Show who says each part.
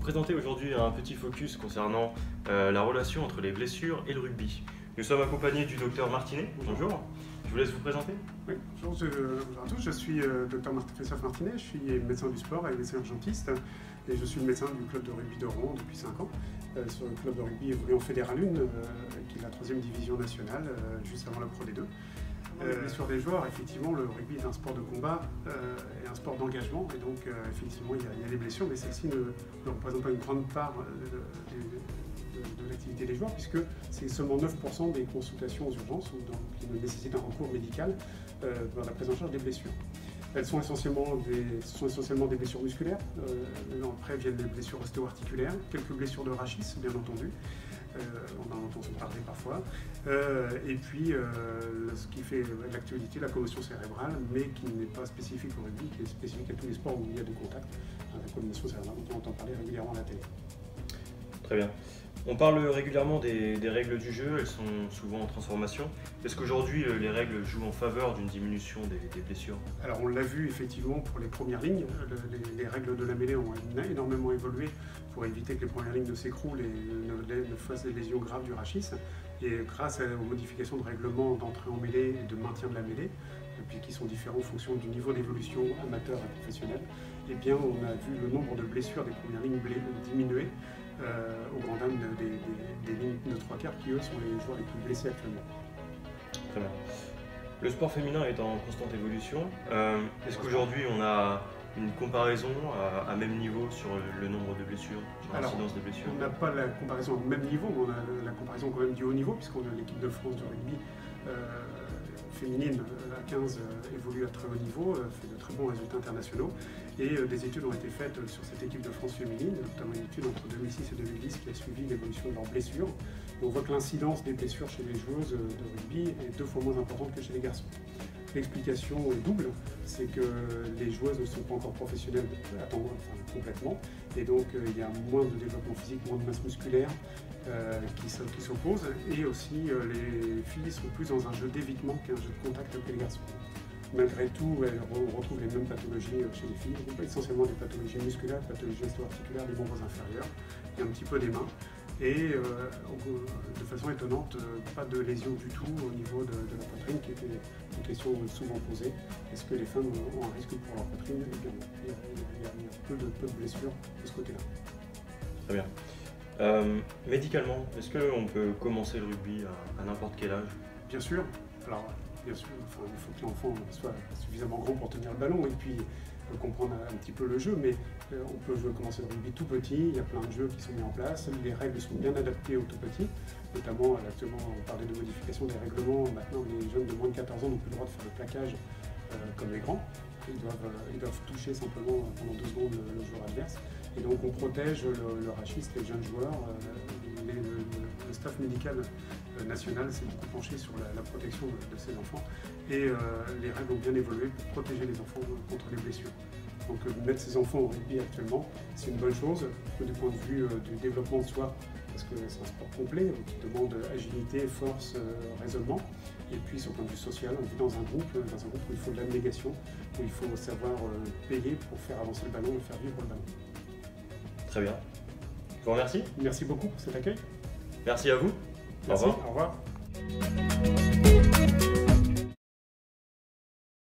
Speaker 1: présenter aujourd'hui un petit focus concernant la relation entre les blessures et le rugby. Nous sommes accompagnés du docteur Martinet. Bonjour. Je vous laisse vous présenter.
Speaker 2: Oui, bonjour à tous, je suis docteur Christophe Martinet, je suis médecin du sport et médecin urgentiste et je suis le médecin du club de rugby de Rouen depuis 5 ans. Sur le club de rugby évolue en Fédéral 1, qui est la 3e division nationale, juste avant la Pro D2. Les blessures des joueurs, effectivement, le rugby est un sport de combat et un sport d'engagement, et donc effectivement il y a des blessures, mais celles-ci ne représentent pas une grande part de l'activité des joueurs, puisque c'est seulement 9% des consultations aux urgences qui nécessitent un recours médical dans la prise en charge des blessures. Elles sont essentiellement des blessures musculaires, après viennent les blessures ostéo-articulaires, quelques blessures de rachis, bien entendu, on en entend parler parfois, et puis ce qui fait l'actualité, la commotion cérébrale, mais qui n'est pas spécifique au rugby, qui est spécifique à tous les sports où il y a des contacts. La commotion cérébrale, on entend parler régulièrement à la télé.
Speaker 1: Très bien. On parle régulièrement des règles du jeu, elles sont souvent en transformation. Est-ce qu'aujourd'hui les règles jouent en faveur d'une diminution des blessures?
Speaker 2: Alors on l'a vu effectivement pour les premières lignes, les règles de la mêlée ont énormément évolué pour éviter que les premières lignes ne s'écroulent et ne fassent des lésions graves du rachis. Et grâce aux modifications de règlement d'entrée en mêlée et de maintien de la mêlée, puis qui sont différents en fonction du niveau d'évolution amateur et professionnel, eh bien on a vu le nombre de blessures des premières lignes diminuer au grand dam des lignes de 3/4 qui eux sont les joueurs les plus blessés actuellement.
Speaker 1: Très bien. Le sport féminin est en constante évolution. Est-ce qu'aujourd'hui on a une comparaison à même niveau sur le nombre de blessures, sur l'incidence des blessures?
Speaker 2: On n'a pas la comparaison au même niveau, mais on a la comparaison quand même du haut niveau, puisqu'on a l'équipe de France de rugby féminine à 15 évolue à très haut niveau, fait de très bons résultats internationaux, et des études ont été faites sur cette équipe de France féminine, notamment une étude entre 2006 et 2010 qui a suivi l'évolution de leurs blessures. Et on voit que l'incidence des blessures chez les joueuses de rugby est 2 fois moins importante que chez les garçons. L'explication est double, c'est que les joueuses ne sont pas encore professionnelles complètement, et donc il y a moins de développement physique, moins de masse musculaire qui s'oppose, et aussi les filles sont plus dans un jeu d'évitement qu'un jeu de contact que les garçons. Malgré tout, on retrouve les mêmes pathologies chez les filles, essentiellement des pathologies musculaires, des pathologies ostéo-articulaires, des membres inférieurs, et un petit peu des mains. Et de façon étonnante, pas de lésions du tout au niveau de la poitrine, qui était une question souvent posée. Est-ce que les femmes ont un risque pour leur poitrine? Il y a peu de blessures de ce côté-là.
Speaker 1: Très bien. Médicalement, est-ce qu'on peut commencer le rugby à n'importe quel âge?
Speaker 2: Bien sûr. Alors, bien sûr, il faut que l'enfant soit suffisamment grand pour tenir le ballon et puis comprendre un petit peu le jeu, mais on peut commencer le rugby tout petit, il y a plein de jeux qui sont mis en place, les règles sont bien adaptées aux tout petits, notamment actuellement on parlait de modification des règlements, maintenant les jeunes de moins de 14 ans n'ont plus le droit de faire le plaquage comme les grands, ils doivent toucher simplement pendant 2 secondes le joueur adverse, et donc on protège le rachis, les jeunes joueurs, le staff médical national s'est beaucoup penché sur la protection de ces enfants, et les règles ont bien évolué pour protéger les enfants contre les blessures. Donc mettre ces enfants au rugby actuellement, c'est une bonne chose, du point de vue du développement de soi, parce que c'est un sport complet qui demande agilité, force, raisonnement, et puis sur le point de vue social, on vit dans un groupe où il faut de l'abnégation, où il faut savoir payer pour faire avancer le ballon et faire vivre le ballon.
Speaker 1: Très bien. Je vous remercie.
Speaker 2: Merci beaucoup pour cet accueil.
Speaker 1: Merci à vous.
Speaker 2: Merci, au revoir.